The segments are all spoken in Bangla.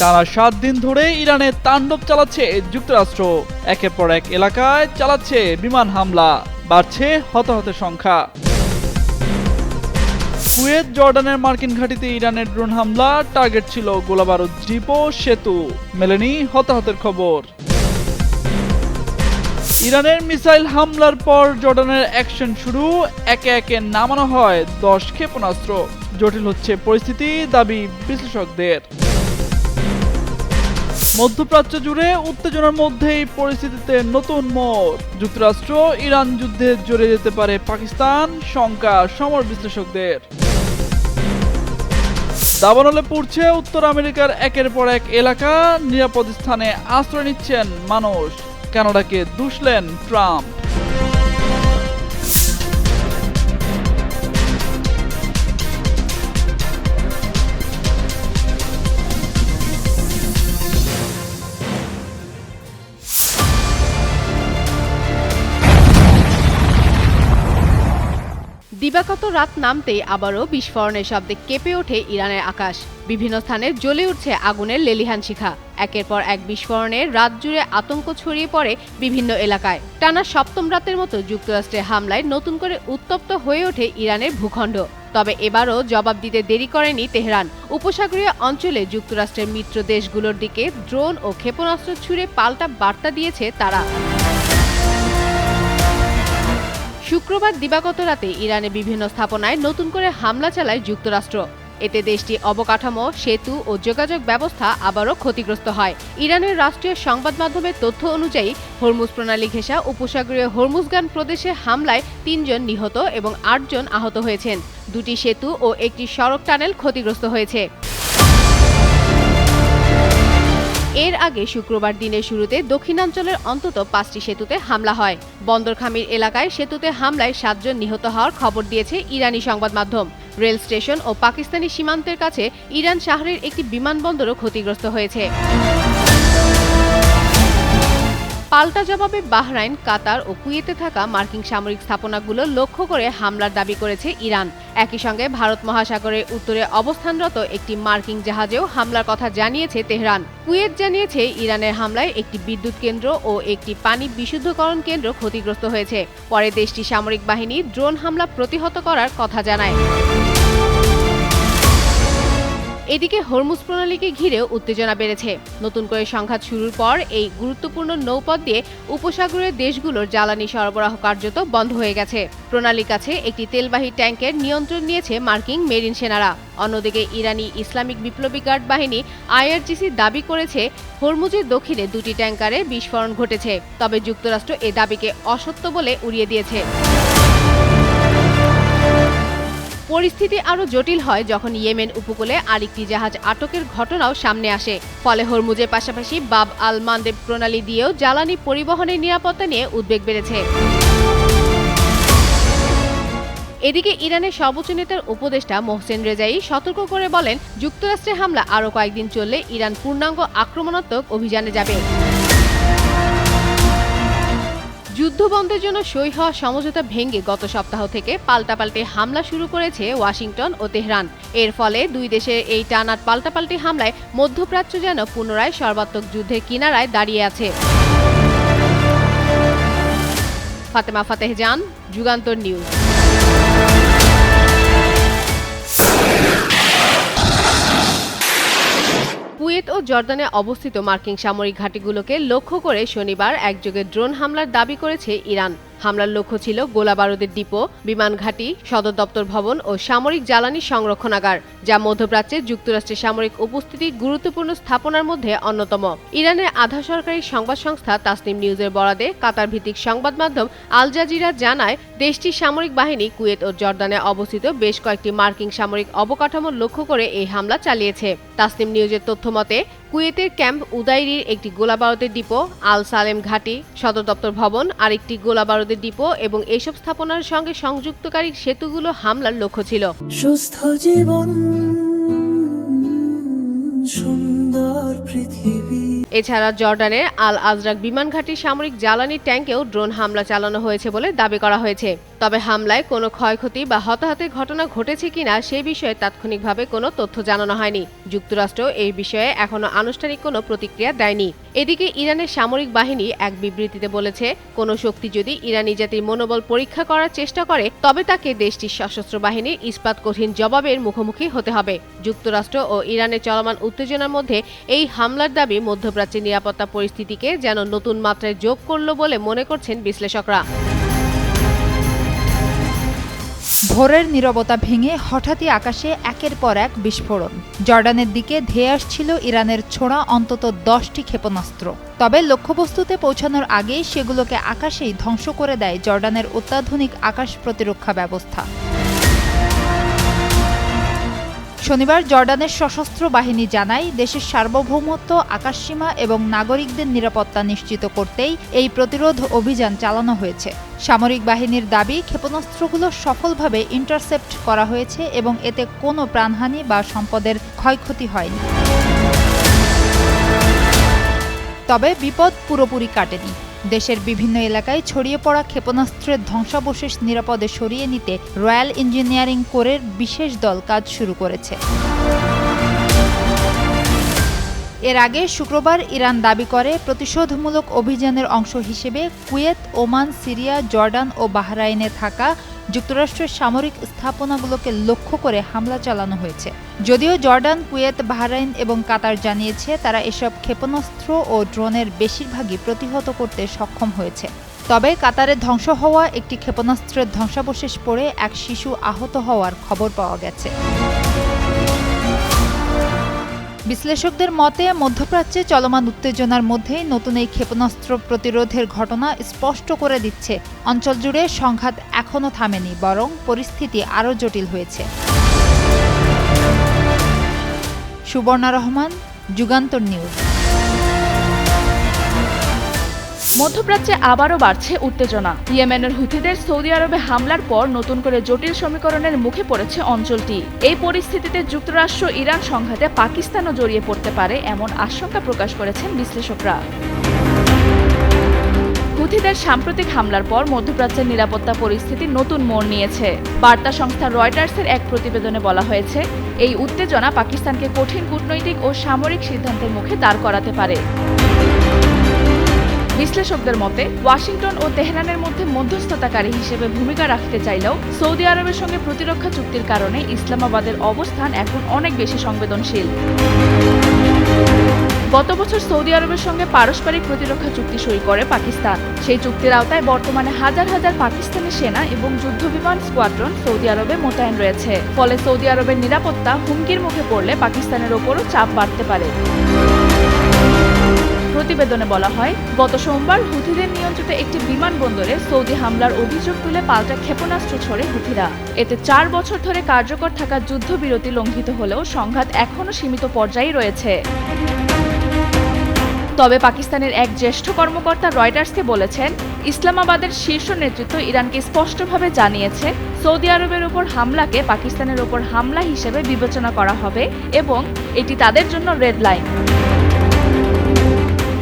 টানা ৭ দিন ধরে ইরানে তাণ্ডব চালাচ্ছে যুক্তরাষ্ট্র। একের পর এক এলাকায় চালাচ্ছে বিমান হামলা, বাড়ছে হতাহতের সংখ্যা। কুয়েত জর্ডানের মার্কিন ঘাঁটিতে ইরানের ড্রোন হামলা, টার্গেট ছিল গোলাবারুদ ডিপো, সেতু, মেলেনি হতাহতের খবর। ইরানের মিসাইল হামলার পর জর্ডানের অ্যাকশন শুরু, একে একে নামানো হয় 10 ক্ষেপণাস্ত্র। জটিল হচ্ছে পরিস্থিতি, দাবি বিশ্লেষকদের। মধ্যপ্রাচ্য জুড়ে উত্তেজনার মধ্যেই পরিস্থিতিতে নতুন মোড়। যুক্তরাষ্ট্র ইরান যুদ্ধে জড়িয়ে যেতে পারে পাকিস্তান, শঙ্কা সমর বিশ্লেষকদের। দাবানলে পড়ছে উত্তর আমেরিকার একের পর এক এলাকা, নিরাপদ স্থানে আশ্রয় নিচ্ছেন মানুষ। কানাডাকে দুষলেন ট্রাম্প। দিবাগত রাত নামতেই আবারও বিস্ফোরণের শব্দে কেঁপে ওঠে ইরানের আকাশ। বিভিন্ন স্থানে জ্বলে উঠছে আগুনের লেলিহান শিখা। একের পর এক বিস্ফোরণে রাত জুড়ে আতঙ্ক ছড়িয়ে পড়ে বিভিন্ন এলাকায়। টানা সপ্তম রাতের মতো যুক্তরাষ্ট্রের হামলায় নতুন করে উত্তপ্ত হয়ে ওঠে ইরানের ভূখণ্ড। তবে এবারও জবাব দিতে দেরি করেনি তেহরান। উপসাগরীয় অঞ্চলে যুক্তরাষ্ট্রের মিত্র দেশগুলোর দিকে ড্রোন ও ক্ষেপণাস্ত্র ছুড়ে পাল্টা বার্তা দিয়েছে তারা। শুক্রবার দিবাগত রাতে ইরানের বিভিন্ন স্থাপনায় নতুন করে হামলা চালায় যুক্তরাষ্ট্র। এতে দেশটির অবকাঠামো, সেতু ও যোগাযোগ ব্যবস্থা আবারও ক্ষতিগ্রস্ত হয়। ইরানের রাষ্ট্রীয় সংবাদ মাধ্যমের তথ্য অনুযায়ী হরমুজ প্রণালী ঘেঁষা উপসাগরীয় হরমুজগান প্রদেশে হামলায় ৩ জন নিহত এবং ৮ জন আহত হয়েছেন। 2টি সেতু ও একটি সড়ক টানেল ক্ষতিগ্রস্ত হয়েছে। এর আগে শুক্রবার দিনের শুরুতে দক্ষিণাঞ্চলের অন্তত 5টি সেতুতে হামলা হয়। বন্দরখামির এলাকায় সেতুতে হামলায় 7 জন নিহত হওয়ার খবর দিয়েছে ইরানি সংবাদ মাধ্যম। রেল স্টেশন ও পাকিস্তানি সীমান্তের কাছে ইরান শহরের একটি বিমানবন্দরও ক্ষতিগ্রস্ত হয়েছে। পাল্টা জবাবে বাহরাইন, কাতার ও কুয়েতে থাকা মার্কিন সামরিক স্থাপনাগুলো লক্ষ্য করে হামলার দাবি করেছে ইরান। একই সঙ্গে ভারত মহাসাগরের উত্তরে অবস্থানরত একটি মার্কিন জাহাজেও হামলার কথা জানিয়েছে তেহরান। কুয়েত জানিয়েছে ইরানের হামলায় একটি বিদ্যুৎ কেন্দ্র ও একটি পানি বিশুদ্ধকরণ কেন্দ্র ক্ষতিগ্রস্ত হয়েছে। পরে দেশটির সামরিক বাহিনী ড্রোন হামলা প্রতিহত করার কথা জানায়। এদিকে হরমুজ প্রণালীকে ঘিরেও উত্তেজনা বেড়েছে। নতুন করে সংঘাত শুরুর পর এই গুরুত্বপূর্ণ নৌপথ দিয়ে উপসাগরের দেশগুলোর জ্বালানি সরবরাহ কার্যত বন্ধ হয়ে গেছে। প্রণালীর কাছে একটি তেলবাহী ট্যাঙ্কের নিয়ন্ত্রণ নিয়েছে মার্কিন মেরিন সেনারা। অন্যদিকে ইরানি ইসলামিক বিপ্লবী গার্ড বাহিনী IRGC দাবি করেছে হরমুজের দক্ষিণে 2টি ট্যাঙ্কারে বিস্ফোরণ ঘটেছে। তবে যুক্তরাষ্ট্র এ দাবিকে অসত্য বলে উড়িয়ে দিয়েছে। পরিস্থিতি আরও জটিল হয় যখন ইয়েমেন উপকূলে আরেকটি জাহাজ আটকের ঘটনাও সামনে আসে। ফলে হরমুজের পাশাপাশি বাব আল মান্দেব প্রণালী দিয়েও জ্বালানি পরিবহনের নিরাপত্তা নিয়ে উদ্বেগ বেড়েছে। এদিকে ইরানের সর্বোচ্চ নেতার উপদেষ্টা মোহসেন রেজাই সতর্ক করে বলেন, যুক্তরাষ্ট্রের হামলা আরও কয়েকদিন চললে ইরান পূর্ণাঙ্গ আক্রমণাত্মক অভিযানে যাবে। যুদ্ধবন্ধের জন্য সই হওয়া সমঝোতা ভেঙে গত সপ্তাহ থেকে পাল্টাপাল্টি হামলা শুরু করেছে ওয়াশিংটন ও তেহরান। এর ফলে দুই দেশের এই টানা পাল্টাপাল্টি হামলায় মধ্যপ্রাচ্য যেন পুনরায় সর্বাত্মক যুদ্ধের কিনারায় দাঁড়িয়ে আছে। ফাতেমা ফাতেহজান, যুগান্তর নিউজ। কুয়েত ও জর্দানে অবস্থিত মার্কিন সামরিক ঘাঁটিগুলোকে লক্ষ্য করে শনিবার একযোগে ড্রোন হামলার দাবি করেছে ইরান। হামলার লক্ষ্য ছিল গোলাবারুদের ডিপো, বিমান ঘাঁটি, সদর দপ্তর ভবন ও সামরিক জ্বালানি সংরক্ষণাগার, যা মধ্যপ্রাচ্যে যুক্তরাষ্ট্রের সামরিক উপস্থিতি গুরুত্বপূর্ণ স্থাপনার মধ্যে অন্যতম। ইরানের আধা সরকারি সংবাদ সংস্থা তাসনিম নিউজের বরাদে কাতার ভিত্তিক সংবাদ মাধ্যম আল জাজিরা জানায়, দেশটির সামরিক বাহিনী কুয়েত ও জর্দানে অবস্থিত বেশ কয়েকটি মার্কিন সামরিক অবকাঠামো লক্ষ্য করে এই হামলা চালিয়েছে। তাসনিম নিউজের তথ্য মতে, কুয়েতের ক্যাম্প উদাইরির একটি গোলাবারুদের ডিপো, আল সালেম ঘাঁটি, সদর দপ্তর ভবন, আরেকটি গোলাবারুদের ডিপো এবং এসব স্থাপনার সঙ্গে সংযুক্তকারী সেতুগুলো হামলার লক্ষ্য ছিল। সুস্থ জীবন, সুন্দর পৃথিবী। এছাড়া জর্ডানের আল আজরাক বিমান ঘাঁটির সামরিক জ্বালানি ট্যাঙ্কেও ড্রোন হামলা চালানো হয়েছে বলে দাবি করা হয়েছে। তবে হামলায় কোনো ক্ষয়ক্ষতি বা হতাহতের ঘটনা ঘটেছে কিনা সে বিষয়ে তাৎক্ষণিকভাবে কোনো তথ্য জানানো হয়নি। যুক্তরাষ্ট্র এই বিষয়ে এখনো আনুষ্ঠানিক কোনো প্রতিক্রিয়া দেয়নি। এদিকে ইরানের সামরিক বাহিনী এক বিবৃতিতে বলেছে, কোনো শক্তি যদি ইরানি জাতির মনোবল পরীক্ষা করার চেষ্টা করে তবে তাকে দেশটির সশস্ত্র বাহিনীর ইস্পাত কঠিন জবাবের মুখোমুখি হতে হবে। যুক্তরাষ্ট্র ও ইরানের চলমান উত্তেজনার মধ্যে এই হামলার দাবি মধ্যপ্রাচ্যের নিরাপত্তা পরিস্থিতিকে যেন নতুন মাত্রায় যোগ করল বলে মনে করছেন বিশ্লেষকরা। ভোরের নীরবতা ভেঙে হঠাৎই আকাশে একের পর এক বিস্ফোরণ। জর্ডানের দিকে ধেয়ে আসছিল ইরানের ছোড়া অন্তত 10টি ক্ষেপণাস্ত্র। তবে লক্ষ্যবস্তুতে পৌঁছানোর আগেই সেগুলোকে আকাশেই ধ্বংস করে দেয় জর্ডানের অত্যাধুনিক আকাশ প্রতিরক্ষা ব্যবস্থা। শনিবার জর্ডানের সশস্ত্র বাহিনী জানায়, দেশের সার্বভৌমত্ব, আকাশসীমা এবং নাগরিকদের নিরাপত্তা নিশ্চিত করতেই এই প্রতিরোধ অভিযান চালানো হয়েছে। সামরিক বাহিনীর দাবি, ক্ষেপণাস্ত্রগুলো সফলভাবে ইন্টারসেপ্ট করা হয়েছে এবং এতে কোনো প্রাণহানি বা সম্পদের ক্ষয়ক্ষতি হয়নি। তবে বিপদ পুরোপুরি কাটেনি। দেশের বিভিন্ন এলাকায় ছড়িয়ে পড়া ক্ষেপণাস্ত্রের ধ্বংসাবশেষ নিরাপদে সরিয়ে নিতে রয়্যাল ইঞ্জিনিয়ারিং কোরের বিশেষ দল কাজ শুরু করেছে। এর আগে শুক্রবার ইরান দাবি করে, প্রতিশোধমূলক অভিযানের অংশ হিসেবে কুয়েত, ওমান, সিরিয়া, জর্ডান ও বাহরাইনে থাকা যুক্তরাষ্ট্রের সামরিক স্থাপনাগুলোকে লক্ষ্য করে হামলা চালানো হয়েছে। যদিও জর্ডান, কুয়েত, বাহরাইন এবং কাতার জানিয়েছে তারা এসব ক্ষেপণাস্ত্র ও ড্রোনের বেশিরভাগই প্রতিহত করতে সক্ষম হয়েছে। তবে কাতারে ধ্বংস হওয়া একটি ক্ষেপণাস্ত্রের ধ্বংসাবশেষ পড়ে এক শিশু আহত হওয়ার খবর পাওয়া গেছে। বিশ্লেষকদের মতে, মধ্যপ্রাচ্যে চলমান উত্তেজনার মধ্যেই নতুন এই ক্ষেপণাস্ত্র প্রতিরোধের ঘটনা স্পষ্ট করে দিচ্ছে, অঞ্চল জুড়ে সংঘাত এখনও থামেনি, বরং পরিস্থিতি আরও জটিল হয়েছে। সুবর্ণা রহমান, যুগান্তর নিউজ। মধ্যপ্রাচ্যে আবারও বাড়ছে উত্তেজনা। ইয়েমেনের হুথিদের সৌদি আরবে হামলার পর নতুন করে জটিল সমীকরণের মুখে পড়েছে অঞ্চলটি। এই পরিস্থিতিতে যুক্তরাষ্ট্র ইরান সংঘাতে পাকিস্তানও জড়িয়ে পড়তে পারে এমন আশঙ্কা প্রকাশ করেছেন বিশ্লেষকরা। হুথিদের সাম্প্রতিক হামলার পর মধ্যপ্রাচ্যের নিরাপত্তা পরিস্থিতি নতুন মোড় নিয়েছে। বার্তা সংস্থা রয়টার্সের এক প্রতিবেদনে বলা হয়েছে, এই উত্তেজনা পাকিস্তানকে কঠিন কূটনৈতিক ও সামরিক সিদ্ধান্তের মুখে দাঁড় করাতে পারে। বিশ্লেষকদের মতে, ওয়াশিংটন ও তেহরানের মধ্যে মধ্যস্থতাকারী হিসেবে ভূমিকা রাখতে চাইলেও সৌদি আরবের সঙ্গে প্রতিরক্ষা চুক্তির কারণে ইসলামাবাদের অবস্থান এখন অনেক বেশি সংবেদনশীল। গত বছর সৌদি আরবের সঙ্গে পারস্পরিক প্রতিরক্ষা চুক্তি সই করে পাকিস্তান। সেই চুক্তির আওতায় বর্তমানে হাজার হাজার পাকিস্তানি সেনা এবং যুদ্ধবিমান স্কোয়াড্রন সৌদি আরবে মোতায়েন রয়েছে। ফলে সৌদি আরবের নিরাপত্তা হুমকির মুখে পড়লে পাকিস্তানের ওপরও চাপ বাড়তে পারে। প্রতিবেদনে বলা হয়, গত সোমবার হুথিদের নিয়ন্ত্রিত একটি বিমানবন্দরে সৌদি হামলার অভিযোগ তুলে পাল্টা ক্ষেপণাস্ত্র ছোড়ে হুথিরা। এতে 4 বছর ধরে কার্যকর থাকা যুদ্ধবিরতি লঙ্ঘিত হলেও সংঘাত এখনও সীমিত পর্যায়ে রয়েছে। তবে পাকিস্তানের এক জ্যেষ্ঠ কর্মকর্তা রয়টার্সকে বলেছেন, ইসলামাবাদের শীর্ষ নেতৃত্ব ইরানকে স্পষ্টভাবে জানিয়েছে, সৌদি আরবের ওপর হামলাকে পাকিস্তানের ওপর হামলা হিসেবে বিবেচনা করা হবে এবং এটি তাদের জন্য রেড লাইন।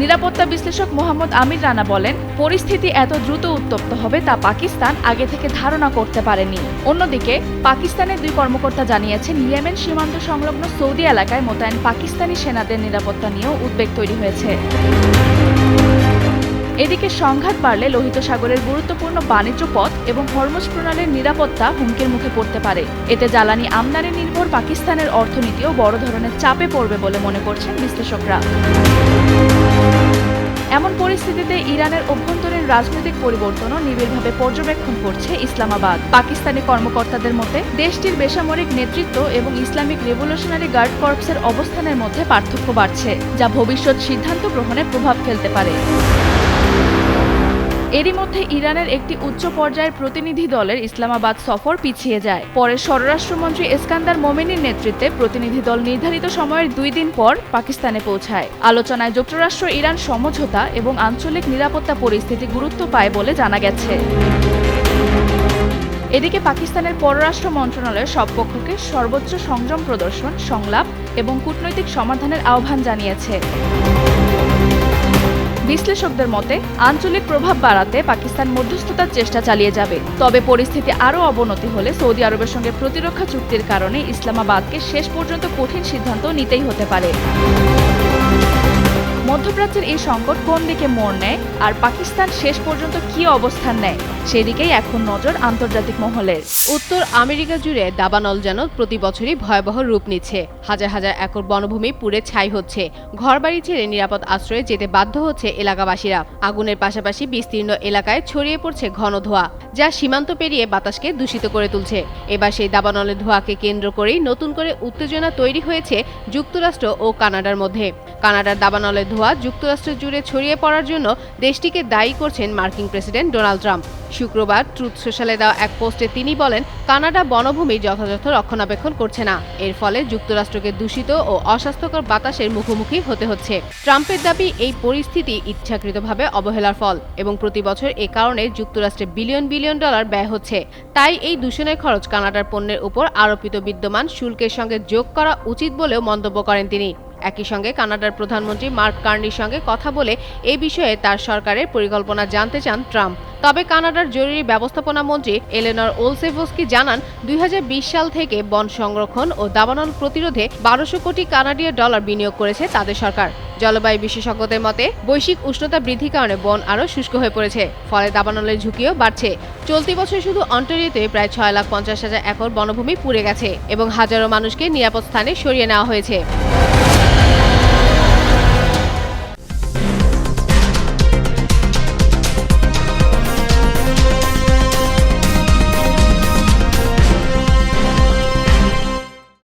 নিরাপত্তা বিশ্লেষক মোহাম্মদ আমির রানা বলেন, পরিস্থিতি এত দ্রুত উত্তপ্ত হবে তা পাকিস্তান আগে থেকে ধারণা করতে পারেনি। অন্যদিকে পাকিস্তানের 2 কর্মকর্তা জানিয়েছেন, ইয়েমেন সীমান্ত সংলগ্ন সৌদি এলাকায় মোতায়েন পাকিস্তানি সেনাদের নিরাপত্তা নিয়েও উদ্বেগ তৈরি হয়েছে। এদিকে সংঘাত বাড়লে লোহিত সাগরের গুরুত্বপূর্ণ বাণিজ্য পথ এবং হরমুজ প্রণালীর নিরাপত্তা হুমকির মুখে পড়তে পারে। এতে জ্বালানি আমদানি নির্ভর পাকিস্তানের অর্থনীতিও বড় ধরনের চাপে পড়বে বলে মনে করছেন বিশ্লেষকরা। এমন পরিস্থিতিতে ইরানের অভ্যন্তরীণ রাজনৈতিক পরিবর্তনও নিবিড়ভাবে পর্যবেক্ষণ করছে ইসলামাবাদ। পাকিস্তানি কর্মকর্তাদের মতে, দেশটির বেসামরিক নেতৃত্ব এবং ইসলামিক রেভলিউশনারি গার্ড কর্পসের অবস্থানের মধ্যে পার্থক্য বাড়ছে, যা ভবিষ্যৎ সিদ্ধান্ত গ্রহণে প্রভাব ফেলতে পারে। এরই মধ্যে ইরানের একটি উচ্চ পর্যায়ের প্রতিনিধি দলের ইসলামাবাদ সফর পিছিয়ে যায়। পরে স্বরাষ্ট্রমন্ত্রী এসকান্দার মোমেনির নেতৃত্বে প্রতিনিধি দল নির্ধারিত সময়ের 2 দিন পর পাকিস্তানে পৌঁছায়। আলোচনায় যুক্তরাষ্ট্র ইরান সমঝোতা এবং আঞ্চলিক নিরাপত্তা পরিস্থিতি গুরুত্ব পায় বলে জানা গেছে। এদিকে পাকিস্তানের পররাষ্ট্র মন্ত্রণালয় সব পক্ষকে সর্বোচ্চ সংযম প্রদর্শন, সংলাপ এবং কূটনৈতিক সমাধানের আহ্বান জানিয়েছে। বিশ্লেষকদের মতে আঞ্চলিক প্রভাব বাড়াতে পাকিস্তান মধ্যস্থতার চেষ্টা চালিয়ে যাবে। তবে পরিস্থিতি আরও অবনতি হলে সৌদি আরবের সঙ্গে প্রতিরক্ষা চুক্তির কারণে ইসলামাবাদকে শেষ পর্যন্ত কঠিন সিদ্ধান্ত নিতেই হতে পারে। মধ্যপ্রাচ্যের এই সংকট কোন দিকে মোড় নেয় আর পাকিস্তান শেষ পর্যন্ত কি অবস্থান নেয় সেদিকেই এখন নজর আন্তর্জাতিক মহলের। উত্তর আমেরিকা জুড়ে দাবানল যেন প্রতি বছরই ভয়াবহ রূপ নিচ্ছে। হাজার হাজার একর বনভূমি পুড়ে ছাই হচ্ছে, ঘরবাড়ি ছেড়ে নিরাপদ আশ্রয়ে যেতে বাধ্য হচ্ছে এলাকাবাসীরা। আগুনের পাশাপাশি বিস্তীর্ণ এলাকায় ছড়িয়ে পড়ছে ঘন ধোঁয়া, যা সীমান্ত পেরিয়ে বাতাসকে দূষিত করে তুলছে। এবার সেই দাবানলের ধোঁয়াকে কেন্দ্র করেই নতুন করে উত্তেজনা তৈরি হয়েছে যুক্তরাষ্ট্র ও কানাডার মধ্যে। কানাডার দাবানলের ধোঁয়া যুক্তরাষ্ট্র জুড়ে ছড়িয়ে পড়ার জন্য দেশটিকে দায়ী করছেন মার্কিন প্রেসিডেন্ট ডোনাল্ড ট্রাম্প। শুক্রবার ট্রুথ সোশ্যালে দেওয়া এক পোস্টে তিনি বলেন, কানাডা বনভূমি যথাযথ রক্ষণাবেক্ষণ করছে না। এর ফলে যুক্তরাষ্ট্রকে দূষিত ও অস্বাস্থ্যকর বাতাসের মুখোমুখি হতে হচ্ছে। ট্রাম্পের দাবি, এই পরিস্থিতি ইচ্ছাকৃতভাবে অবহেলার ফল এবং প্রতি বছর এ কারণে যুক্তরাষ্ট্রে বিলিয়ন বিলিয়ন ডলার ব্যয় হচ্ছে। তাই এই দূষণের খরচ কানাডার পণ্যের উপর আরোপিত বিদ্যমান শুল্কের সঙ্গে যোগ করা উচিত বলেও মন্তব্য করেন তিনি। একই সঙ্গে কানাডার প্রধানমন্ত্রী মার্ক কার্নির সঙ্গে কথা বলে এই বিষয়ে তার সরকারের পরিকল্পনা জানতে চান ট্রাম্প। তবে কানাডার জরুরি ব্যবস্থাপনা মন্ত্রী এলেনর ওলসেভস্কি জানান, 2020 সাল থেকে বন সংরক্ষণ ও দাবানল প্রতিরোধে 1200 কোটি কানাডীয় ডলার বিনিয়োগ করেছে তাদের সরকার। জলবায়ু বিশেষজ্ঞদের মতে, বৈশ্বিক উষ্ণতা বৃদ্ধির কারণে বন আরও শুষ্ক হয়ে পড়েছে, ফলে দাবানলের ঝুঁকিও বাড়ছে। চলতি বছর শুধু অন্টারিওতে প্রায় 6,50,000 একর বনভূমি পুড়ে গেছে এবং হাজারো মানুষকে নিরাপদ স্থানে সরিয়ে নেওয়া হয়েছে।